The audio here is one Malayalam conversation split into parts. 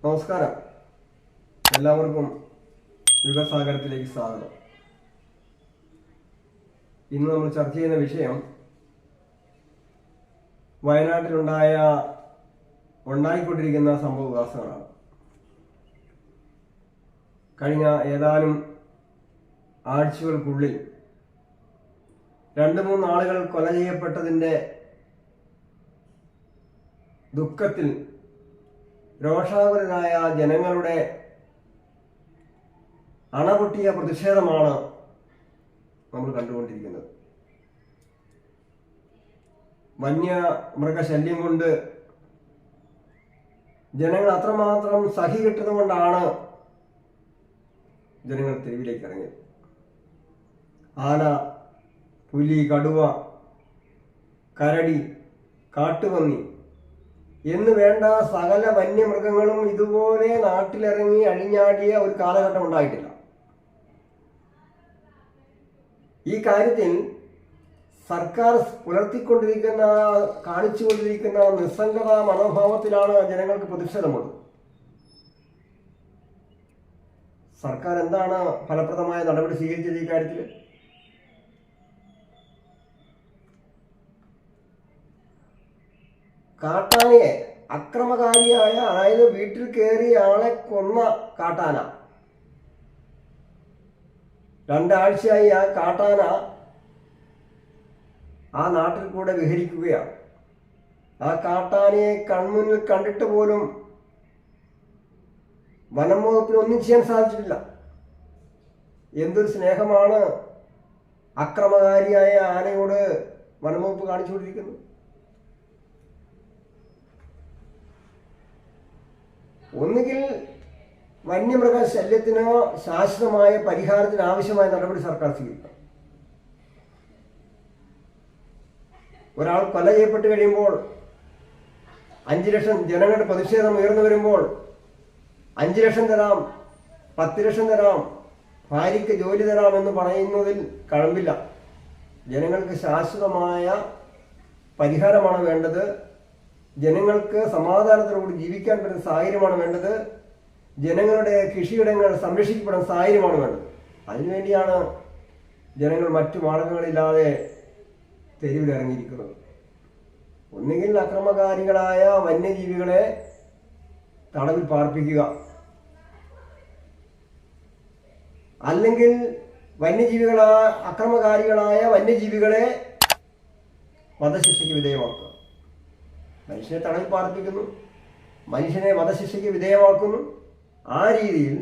നമസ്കാരം. എല്ലാവർക്കും യുഗസാഗരത്തിലേക്ക് സ്വാഗതം. ഇന്ന് നമ്മൾ ചർച്ച ചെയ്യുന്ന വിഷയം ഉണ്ടായിക്കൊണ്ടിരിക്കുന്ന സംഭവ വികാസങ്ങളാണ്. കഴിഞ്ഞ ഏതാനും ആഴ്ചകൾക്കുള്ളിൽ 2-3 ആളുകൾ കൊല ചെയ്യപ്പെട്ടതിൻ്റെ ദുഃഖത്തിൽ രോഷാകുലരായ ജനങ്ങളുടെ അണപൊട്ടിയ പ്രതിഷേധമാണ് നമ്മൾ കണ്ടുകൊണ്ടിരിക്കുന്നത്. വന്യമൃഗശല്യം കൊണ്ട് ജനങ്ങൾ അത്രമാത്രം സഹി കിട്ടുന്നതുകൊണ്ടാണ് ജനങ്ങൾ തെരുവിലേക്ക് ഇറങ്ങിയത്. ആന, പുലി, കടുവ, കരടി, കാട്ടുപന്നി എന്ന് വേണ്ട സകല വന്യമൃഗങ്ങളും ഇതുപോലെ നാട്ടിലിറങ്ങി അഴിഞ്ഞാടിയ ഒരു കാലഘട്ടം ഉണ്ടായിട്ടില്ല. ഈ കാര്യത്തിൽ സർക്കാർ കാണിച്ചുകൊണ്ടിരിക്കുന്ന നിസ്സംഗത മനോഭാവത്തിലാണ് ജനങ്ങൾക്ക് പ്രതിഷേധമുള്ളത്. സർക്കാർ എന്താണ് ഫലപ്രദമായ നടപടി സ്വീകരിച്ചത് ഈ കാര്യത്തിൽ? കാട്ടാനയെ അക്രമകാരിയായ, അതായത് വീട്ടിൽ കയറി ആളെ കൊന്ന കാട്ടാന, 2 ആഴ്ചയായി ആ കാട്ടാന ആ നാട്ടിൽ കൂടെ വിഹരിക്കുകയാണ്. ആ കാട്ടാനയെ കൺമുന്നിൽ കണ്ടിട്ട് പോലും വനം വകുപ്പിന് ഒന്നും ചെയ്യാൻ സാധിച്ചിട്ടില്ല. എന്തൊരു സ്നേഹമാണ് അക്രമകാരിയായ ആനയോട് വനം വകുപ്പ് കാണിച്ചുകൊണ്ടിരിക്കുന്നത്. ഒന്നുകിൽ വന്യമൃഗ ശല്യത്തിന് ശാശ്വതമായ പരിഹാരത്തിന് ആവശ്യമായ നടപടി സർക്കാർ സ്വീകരിക്കണം. ഒരാൾ കൊല ചെയ്യപ്പെട്ട് കഴിയുമ്പോൾ 5 ലക്ഷം ജനങ്ങളുടെ പ്രതിഷേധം ഉയർന്നു വരുമ്പോൾ 5 ലക്ഷം തരാം, 10 ലക്ഷം തരാം, ഭാര്യയ്ക്ക് ജോലി തരാം എന്ന് പറയുന്നതിൽ കഴമ്പില്ല. ജനങ്ങൾക്ക് ശാശ്വതമായ പരിഹാരമാണ് വേണ്ടത്. ജനങ്ങൾക്ക് സമാധാനത്തോടുകൂടി ജീവിക്കാൻ പറ്റുന്ന സാഹചര്യമാണ് വേണ്ടത്. ജനങ്ങളുടെ കൃഷിയിടങ്ങൾ സംരക്ഷിക്കപ്പെടുന്ന സാഹചര്യമാണ് വേണ്ടത്. അതിനുവേണ്ടിയാണ് ജനങ്ങൾ മറ്റു മാർഗങ്ങളില്ലാതെ തെരുവിലിറങ്ങിയിരിക്കുന്നത്. ഒന്നുകിൽ അക്രമകാരികളായ വന്യജീവികളെ തടവിൽ പാർപ്പിക്കുക, അല്ലെങ്കിൽ അക്രമകാരികളായ വന്യജീവികളെ വധശിക്ഷയ്ക്ക് വിധേയമാക്കുക. മനുഷ്യനെ തടവിൽ പാർപ്പിക്കുന്നു, മനുഷ്യനെ വധശിക്ഷയ്ക്ക് വിധേയമാക്കുന്നു. ആ രീതിയിൽ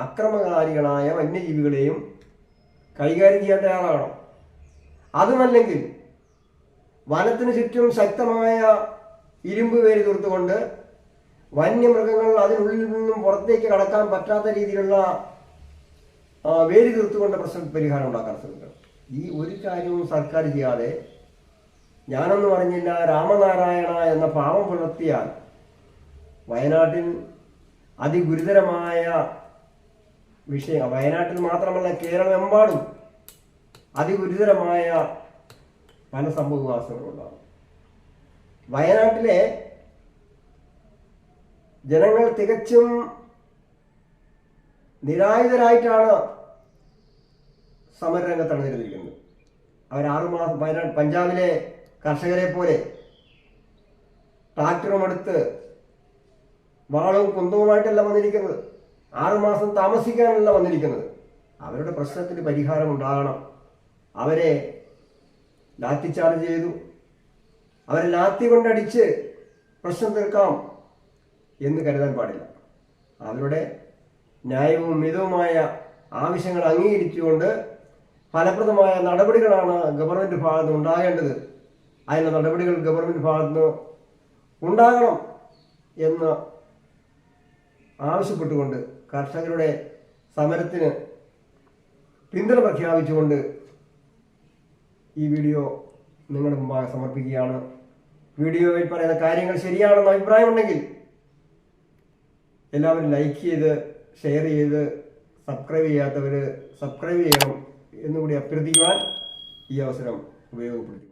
അക്രമകാരികളായ വന്യജീവികളെയും കൈകാര്യം ചെയ്യാൻ തയ്യാറാകണം. അതുമല്ലെങ്കിൽ വനത്തിന് ചുറ്റും ശക്തമായ ഇരുമ്പ് വേലി തീർത്തുകൊണ്ട് വന്യമൃഗങ്ങൾ അതിനുള്ളിൽ നിന്നും പുറത്തേക്ക് കടക്കാൻ പറ്റാത്ത രീതിയിലുള്ള വേലി തീർത്തുകൊണ്ട് പ്രശ്ന പരിഹാരം ഉണ്ടാക്കാൻ ശ്രമിക്കണം. ഈ ഒരു കാര്യവും സർക്കാർ ചെയ്യാതെ ഞാനൊന്നും അറിഞ്ഞില്ല, രാമനാരായണ എന്ന പാവം പുലർത്തിയാൽ വയനാട്ടിൽ അതിഗുരുതരമായ വിഷയം, വയനാട്ടിൽ മാത്രമല്ല കേരളമെമ്പാടും അതിഗുരുതരമായ പല സംഭവവികാസങ്ങളുണ്ടാകും. വയനാട്ടിലെ ജനങ്ങൾ തികച്ചും നിരായുധരായിട്ടാണ് സമരരംഗത്ത് അണിനിരന്നിരിക്കുന്നത്. അവർ 6 മാസം പഞ്ചാബിലെ കർഷകരെ പോലെ ട്രാക്ടറും എടുത്ത് വാളവും കുന്തവുമായിട്ടല്ല വന്നിരിക്കുന്നത്. 6 മാസം താമസിക്കാനല്ല വന്നിരിക്കുന്നത്. അവരുടെ പ്രശ്നത്തിന് പരിഹാരം ഉണ്ടാകണം. അവരെ ലാത്തിച്ചാർജ് ചെയ്തു, അവരെ ലാത്തി കൊണ്ടടിച്ച് പ്രശ്നം തീർക്കാം എന്ന് കരുതാൻ പാടില്ല. അവരുടെ ന്യായവും മിതവുമായ ആവശ്യങ്ങൾ അംഗീകരിച്ചുകൊണ്ട് ഫലപ്രദമായ നടപടികളാണ് ഗവൺമെന്റ് ഭാഗത്ത് ഉണ്ടാകേണ്ടത്. അതിനുള്ള നടപടികൾ ഗവൺമെന്റ് ഭാഗത്ത് ഉണ്ടാകണം എന്ന് ആവശ്യപ്പെട്ടുകൊണ്ട് കർഷകരുടെ സമരത്തിന് പിന്തുണ പ്രഖ്യാപിച്ചുകൊണ്ട് ഈ വീഡിയോ നിങ്ങളുടെ മുമ്പാകെ സമർപ്പിക്കുകയാണ്. വീഡിയോയിൽ പറയുന്ന കാര്യങ്ങൾ ശരിയാണെന്ന് അഭിപ്രായമുണ്ടെങ്കിൽ എല്ലാവരും ലൈക്ക് ചെയ്ത്, ഷെയർ ചെയ്ത്, സബ്സ്ക്രൈബ് ചെയ്യാത്തവർ സബ്സ്ക്രൈബ് ചെയ്യണം എന്നുകൂടി അഭ്യർത്ഥിക്കുവാൻ ഈ അവസരം ഉപയോഗപ്പെടുത്തി.